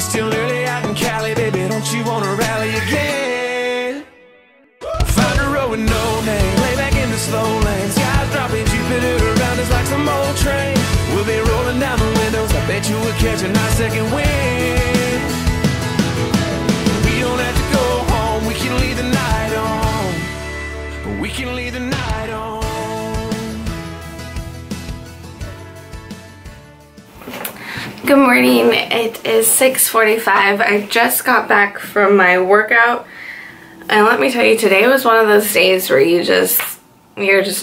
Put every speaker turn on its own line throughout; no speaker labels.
It's still early out in Cali, baby, don't you wanna rally again? Find a road with no name, lay back in the slow lane. Skies dropping, Jupiter around us like some old train. We'll be rolling down the windows, I bet you we'll catch a nice second wind. We don't have to go home, we can leave the night on. We can leave the night on.
Good morning, it is 6:45. I just got back from my workout, and let me tell you, today was one of those days where you're just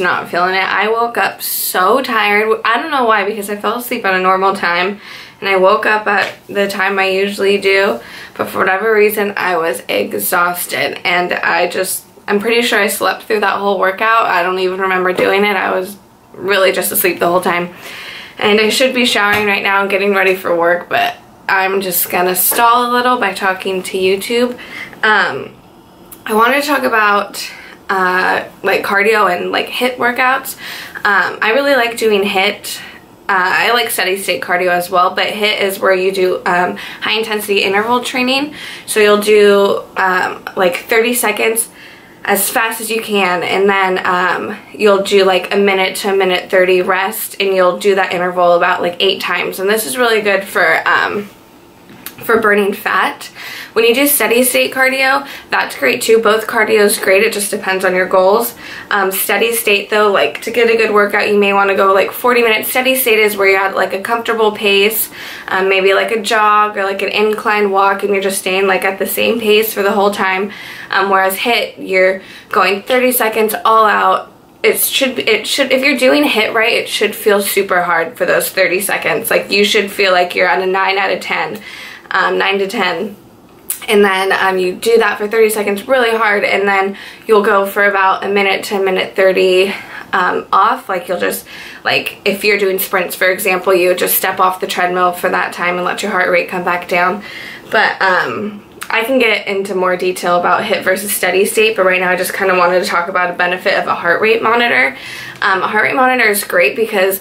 not feeling it. I woke up so tired. I don't know why, because I fell asleep at a normal time and I woke up at the time I usually do, but for whatever reason I was exhausted, and I'm pretty sure I slept through that whole workout. I don't even remember doing it. I was really just asleep the whole time. And I should be showering right now and getting ready for work, but I'm just gonna stall a little by talking to YouTube. I wanted to talk about like cardio and like HIIT workouts. I really like doing HIIT. I like steady state cardio as well, but HIIT is where you do high intensity interval training. So you'll do like 30 seconds as fast as you can, and then you'll do like a minute to a minute 30 rest, and you'll do that interval about like 8 times. And this is really good for burning fat. When you do steady state cardio, that's great too. Both cardio is great, it just depends on your goals. Steady state though, like to get a good workout, you may want to go like 40 minutes. Steady state is where you're at like a comfortable pace, maybe like a jog or like an incline walk, and you're just staying like at the same pace for the whole time. Whereas HIIT, you're going 30 seconds all out. It should if you're doing HIIT right, it should feel super hard for those 30 seconds. Like you should feel like you're at a 9 out of 10, 9 to 10. And then you do that for 30 seconds really hard, and then you'll go for about a minute to a minute 30 off. Like you'll just, like if you're doing sprints for example, you would just step off the treadmill for that time and let your heart rate come back down. But I can get into more detail about HIIT versus steady state, but right now I just kind of wanted to talk about a benefit of a heart rate monitor. A heart rate monitor is great because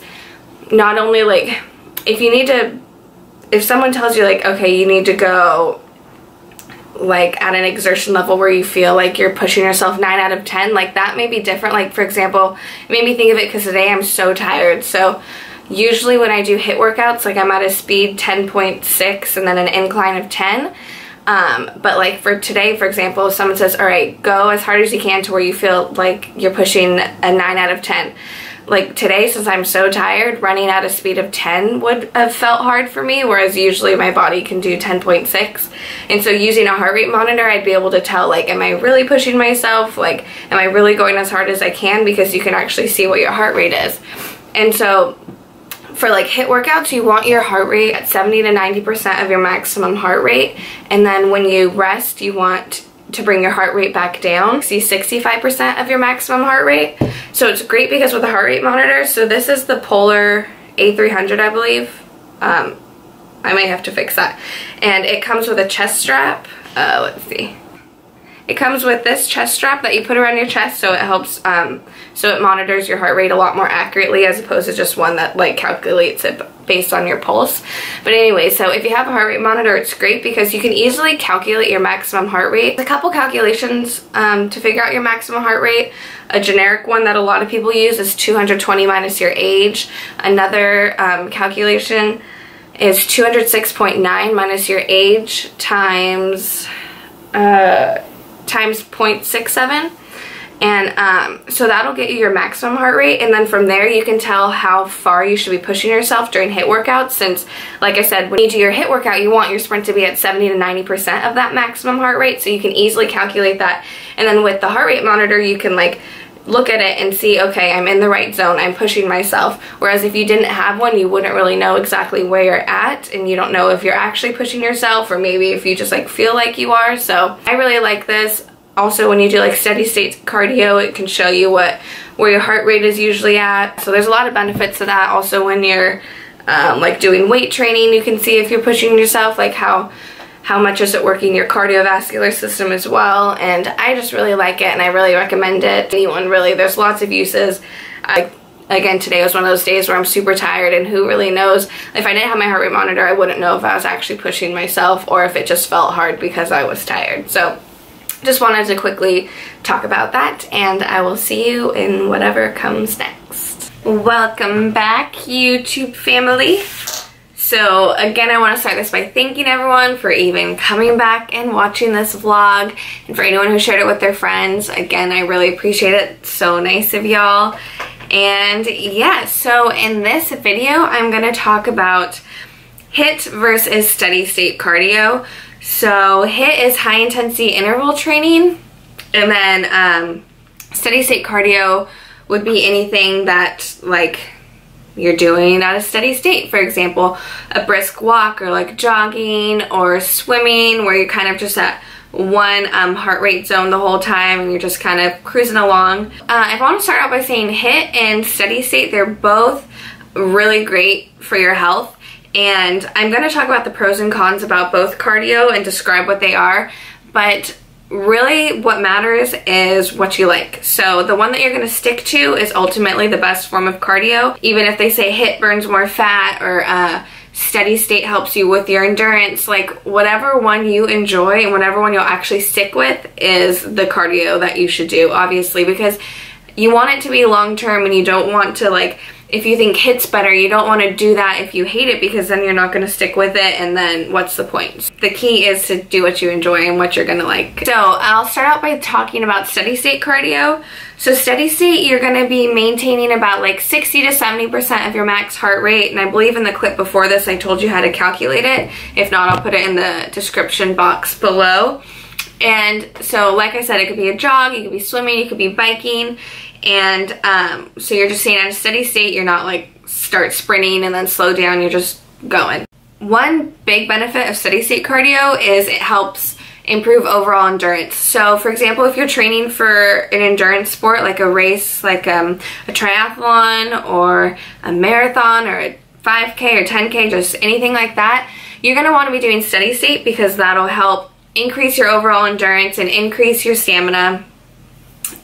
not only like if someone tells you like, okay, you need to go like at an exertion level where you feel like you're pushing yourself 9 out of 10, like that may be different. Like for example, it made me think of it because today I'm so tired. So usually when I do HIIT workouts, like I'm at a speed 10.6 and then an incline of 10. But like for today, for example, if someone says, all right, go as hard as you can to where you feel like you're pushing a 9 out of 10. Like today, since I'm so tired, running at a speed of 10 would have felt hard for me, whereas usually my body can do 10.6. And so using a heart rate monitor, I'd be able to tell, like, am I really pushing myself? Like, am I really going as hard as I can? Because you can actually see what your heart rate is. And so for like HIIT workouts, you want your heart rate at 70 to 90% of your maximum heart rate. And then when you rest, you want to bring your heart rate back down, see 65% of your maximum heart rate. So it's great because with a heart rate monitor, so this is the Polar A300, I believe. I may have to fix that. And it comes with a chest strap. Let's see. It comes with this chest strap that you put around your chest, so it helps, so it monitors your heart rate a lot more accurately as opposed to just one that like calculates it based on your pulse. But anyway, so if you have a heart rate monitor, it's great because you can easily calculate your maximum heart rate. There's a couple calculations to figure out your maximum heart rate. A generic one that a lot of people use is 220 minus your age. Another calculation is 206.9 minus your age times 0.67, and so that'll get you your maximum heart rate, and then from there you can tell how far you should be pushing yourself during HIIT workouts, since like I said, when you do your HIIT workout, you want your sprint to be at 70 to 90% of that maximum heart rate, so you can easily calculate that. And then with the heart rate monitor, you can like look at it and see, okay, I'm in the right zone, I'm pushing myself. Whereas if you didn't have one, you wouldn't really know exactly where you're at, and you don't know if you're actually pushing yourself or maybe if you just like feel like you are. So I really like this. Also, when you do like steady state cardio, it can show you where your heart rate is usually at. So there's a lot of benefits to that. Also, when you're like doing weight training, you can see if you're pushing yourself, like how much is it working your cardiovascular system as well. And I just really like it, and I really recommend it to anyone really. There's lots of uses. again, today was one of those days where I'm super tired, and who really knows, if I didn't have my heart rate monitor, I wouldn't know if I was actually pushing myself or if it just felt hard because I was tired. So just wanted to quickly talk about that, and I will see you in whatever comes next. Welcome back, YouTube family. So again, I want to start this by thanking everyone for even coming back and watching this vlog, and for anyone who shared it with their friends. Again, I really appreciate it. So nice of y'all. And yeah, so in this video, I'm going to talk about HIIT versus steady state cardio. So HIIT is high intensity interval training, and then steady state cardio would be anything that like you're doing at a steady state. For example, a brisk walk, or like jogging or swimming, where you're kind of just at one heart rate zone the whole time and you're just kind of cruising along. I want to start out by saying HIIT and steady state, they're both really great for your health, and I'm going to talk about the pros and cons about both cardio and describe what they are, but really what matters is what you like. So the one that you're going to stick to is ultimately the best form of cardio. Even if they say HIIT burns more fat, or steady state helps you with your endurance, like whatever one you enjoy and whatever one you'll actually stick with is the cardio that you should do, obviously, because you want it to be long term, and you don't want to, like, if you think HIIT's better, you don't want to do that if you hate it, because then you're not going to stick with it, and then what's the point? The key is to do what you enjoy and what you're going to like. So I'll start out by talking about steady state cardio. So steady state, you're going to be maintaining about like 60 to 70% of your max heart rate, and I believe in the clip before this I told you how to calculate it. If not, I'll put it in the description box below. And so like I said, it could be a jog, you could be swimming, you could be biking, and so you're just staying at a steady state. You're not like start sprinting and then slow down, you're just going. One big benefit of steady state cardio is it helps improve overall endurance. So for example, if you're training for an endurance sport like a race, like a triathlon or a marathon or a 5K or 10K, just anything like that, you're going to want to be doing steady state, because that'll help increase your overall endurance and increase your stamina,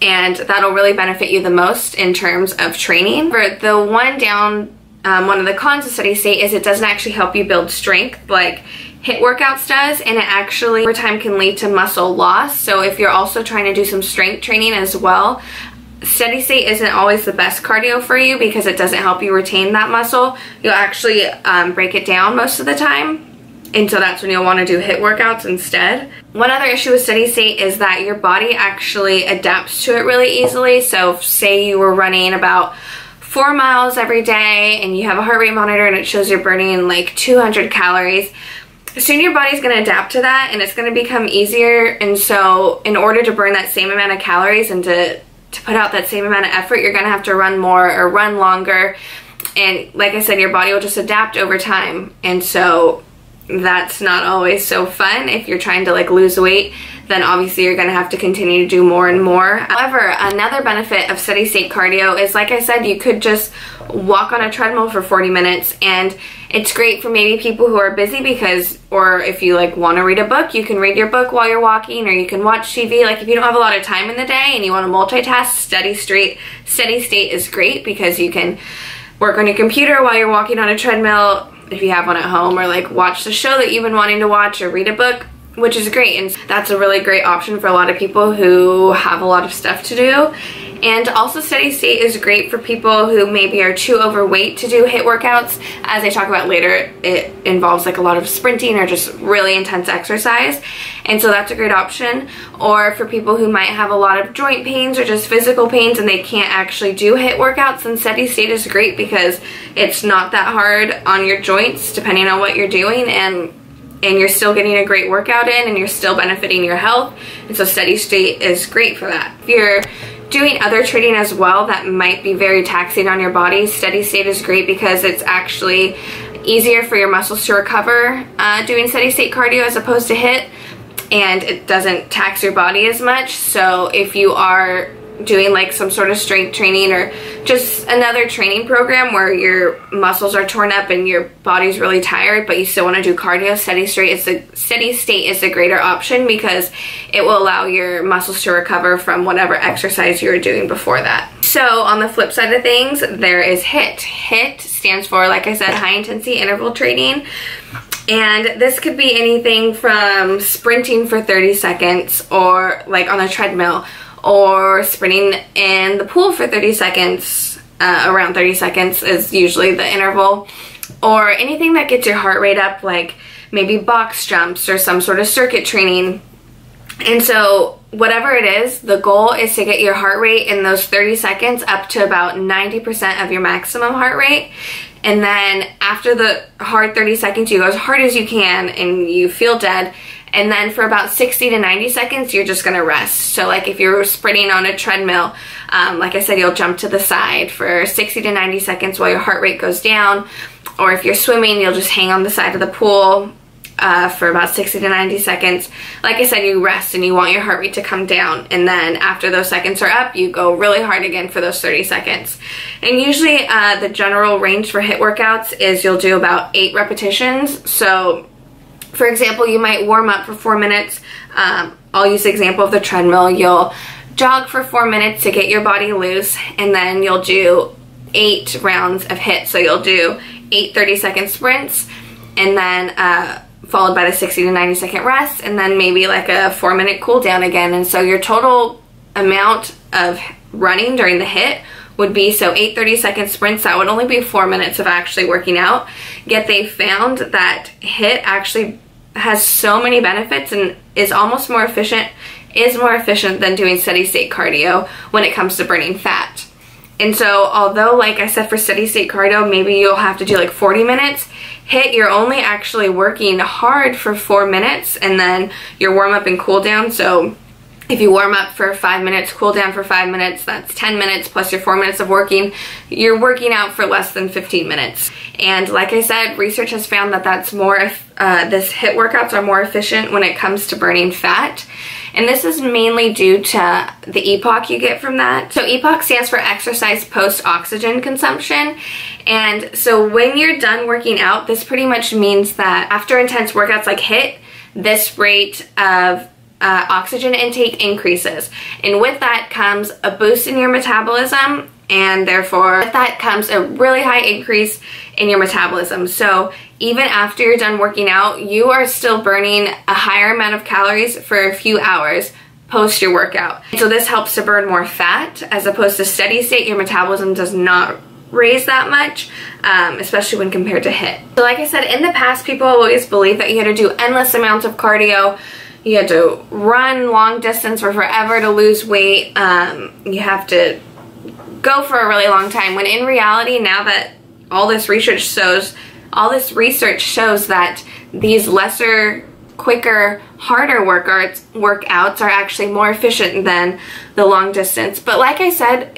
and that'll really benefit you the most in terms of training. For the one of the cons of steady state is it doesn't actually help you build strength like HIIT workouts does, and it actually over time can lead to muscle loss. So if you're also trying to do some strength training as well, steady state isn't always the best cardio for you, because it doesn't help you retain that muscle. You'll actually break it down most of the time, and so that's when you'll want to do HIIT workouts instead. One other issue with steady state is that your body actually adapts to it really easily. So say you were running about 4 miles every day and you have a heart rate monitor and it shows you're burning like 200 calories. Soon your body's going to adapt to that, and it's going to become easier. And so in order to burn that same amount of calories and to put out that same amount of effort, you're going to have to run more or run longer. And like I said, your body will just adapt over time. And so that's not always so fun. If you're trying to like lose weight, then obviously you're going to have to continue to do more and more. However, another benefit of steady state cardio is, like I said, you could just walk on a treadmill for 40 minutes, and it's great for maybe people who are busy, because, or if you like want to read a book, you can read your book while you're walking, or you can watch TV. Like if you don't have a lot of time in the day and you want to multitask, steady state is great, because you can work on your computer while you're walking on a treadmill, if you have one at home, or like watch the show that you've been wanting to watch, or read a book, which is great. And that's a really great option for a lot of people who have a lot of stuff to do. And also steady state is great for people who maybe are too overweight to do HIIT workouts. As I talk about later, it involves like a lot of sprinting or just really intense exercise, and so that's a great option. Or for people who might have a lot of joint pains or just physical pains and they can't actually do HIIT workouts, then steady state is great, because it's not that hard on your joints depending on what you're doing, and you're still getting a great workout in, and you're still benefiting your health. And so steady state is great for that. If you're doing other training as well that might be very taxing on your body, steady state is great, because it's actually easier for your muscles to recover doing steady state cardio as opposed to HIIT, and it doesn't tax your body as much. So if you are doing like some sort of strength training or just another training program where your muscles are torn up and your body's really tired, but you still want to do cardio, steady state is the greater option because it will allow your muscles to recover from whatever exercise you were doing before that. So on the flip side of things, there is HIIT. HIIT stands for, like I said, high intensity interval training. And this could be anything from sprinting for 30 seconds or like on a treadmill, or sprinting in the pool for 30 seconds, around 30 seconds is usually the interval, or anything that gets your heart rate up, like maybe box jumps or some sort of circuit training. And so whatever it is, the goal is to get your heart rate in those 30 seconds up to about 90% of your maximum heart rate. And then after the hard 30 seconds, you go as hard as you can and you feel dead. And then for about 60 to 90 seconds, you're just gonna rest. So like if you're sprinting on a treadmill, like I said, you'll jump to the side for 60 to 90 seconds while your heart rate goes down. Or if you're swimming, you'll just hang on the side of the pool for about 60 to 90 seconds. Like I said, you rest and you want your heart rate to come down. And then after those seconds are up, you go really hard again for those 30 seconds. And usually the general range for HIIT workouts is you'll do about 8 repetitions. So for example, you might warm up for 4 minutes. I'll use the example of the treadmill. You'll jog for 4 minutes to get your body loose, and then you'll do 8 rounds of HIIT. So you'll do 8 30-second sprints, and then followed by the 60 to 90-second rest, and then maybe like a 4-minute cool down again. And so your total amount of running during the HIIT would be, so 8 30-second sprints, that would only be 4 minutes of actually working out. Yet they found that HIIT actually has so many benefits and is almost more efficient than doing steady state cardio when it comes to burning fat. And so although, like I said, for steady state cardio, maybe you'll have to do like 40 minutes, HIIT, you're only actually working hard for 4 minutes and then your warm up and cool down. So if you warm up for 5 minutes, cool down for 5 minutes, that's 10 minutes plus your 4 minutes of working. You're working out for less than 15 minutes. And like I said, research has found that that's more, this HIIT workouts are more efficient when it comes to burning fat. And this is mainly due to the EPOC you get from that. So EPOC stands for exercise post-oxygen consumption. And so when you're done working out, this pretty much means that after intense workouts like HIIT, this rate of oxygen intake increases. And with that comes a boost in your metabolism, and therefore with that comes a really high increase in your metabolism. So even after you're done working out, you are still burning a higher amount of calories for a few hours post your workout. So this helps to burn more fat, as opposed to steady state, your metabolism does not raise that much, especially when compared to HIIT. So like I said, in the past, people always believed that you had to do endless amounts of cardio. You had to run long distance for forever to lose weight. You have to go for a really long time, when in reality, now that all this research shows that these lesser, quicker, harder workouts are actually more efficient than the long distance. But like I said,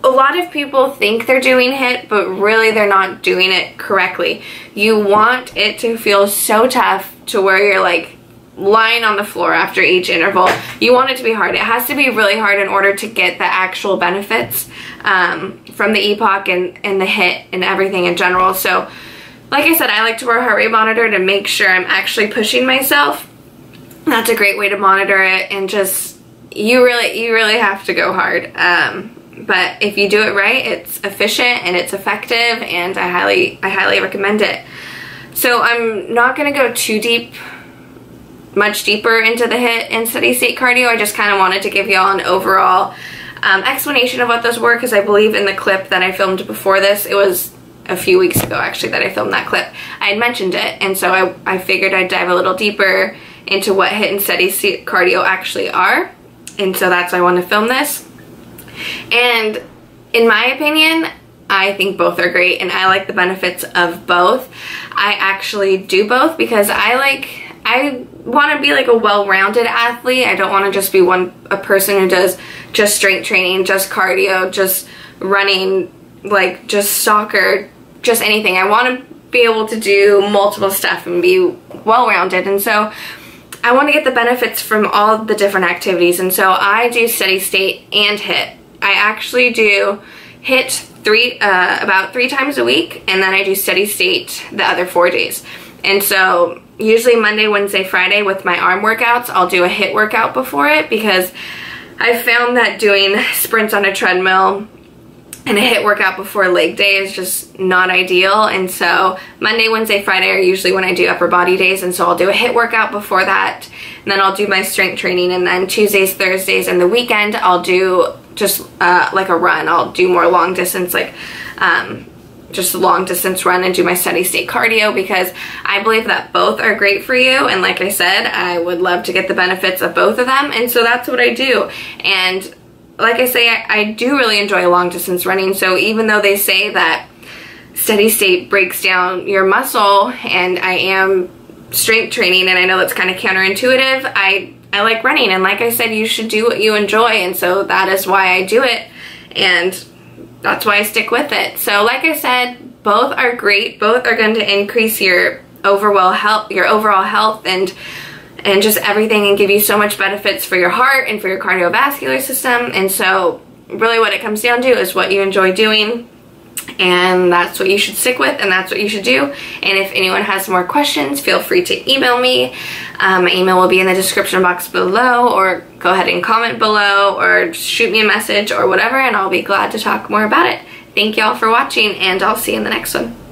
a lot of people think they're doing HIIT, but really they're not doing it correctly. You want it to feel so tough to where you're like lying on the floor after each interval. You want it to be hard. It has to be really hard in order to get the actual benefits from the EPOC and the HIIT and everything in general. So like I said, I like to wear a heart rate monitor to make sure I'm actually pushing myself. That's a great way to monitor it, and just you really have to go hard. But if you do it right, it's efficient and it's effective, and I highly recommend it. So I'm not going to go too much deeper into the HIIT and steady state cardio. I just kind of wanted to give y'all an overall explanation of what those were, because I believe in the clip that I filmed before this, it was a few weeks ago actually that I filmed that clip, I had mentioned it, and so I figured I'd dive a little deeper into what HIIT and steady state cardio actually are, and so that's why I wanted to film this. And in my opinion, I think both are great, and I like the benefits of both. I actually do both because I want to be like a well-rounded athlete. I don't want to just be a person who does just strength training, just cardio, just running, like just soccer, just anything. I want to be able to do multiple stuff and be well-rounded. And so I want to get the benefits from all the different activities, and so I do steady state and HIIT. I actually do HIIT about 3 times a week, and then I do steady state the other 4 days. And so usually Monday, Wednesday, Friday with my arm workouts, I'll do a HIIT workout before it, because I found that doing sprints on a treadmill and a HIIT workout before leg day is just not ideal. And so Monday, Wednesday, Friday are usually when I do upper body days, and so I'll do a HIIT workout before that, and then I'll do my strength training, and then Tuesdays, Thursdays, and the weekend I'll do just like a run. I'll do more long distance, like just a long distance run, and do my steady state cardio, because I believe that both are great for you. And like I said, I would love to get the benefits of both of them, and so that's what I do. And like I say, I do really enjoy long distance running. So even though they say that steady state breaks down your muscle, and I am strength training, and I know that's kind of counterintuitive, I like running, and like I said, you should do what you enjoy, and so that is why I do it, and that's why I stick with it. So like I said, both are great. Both are going to increase your overall health and just everything, and give you so much benefits for your heart and for your cardiovascular system. And so really what it comes down to is what you enjoy doing, and that's what you should stick with, and that's what you should do. And if anyone has more questions, feel free to email me. My email will be in the description box below, or go ahead and comment below, or shoot me a message or whatever, and I'll be glad to talk more about it. Thank y'all for watching, and I'll see you in the next one.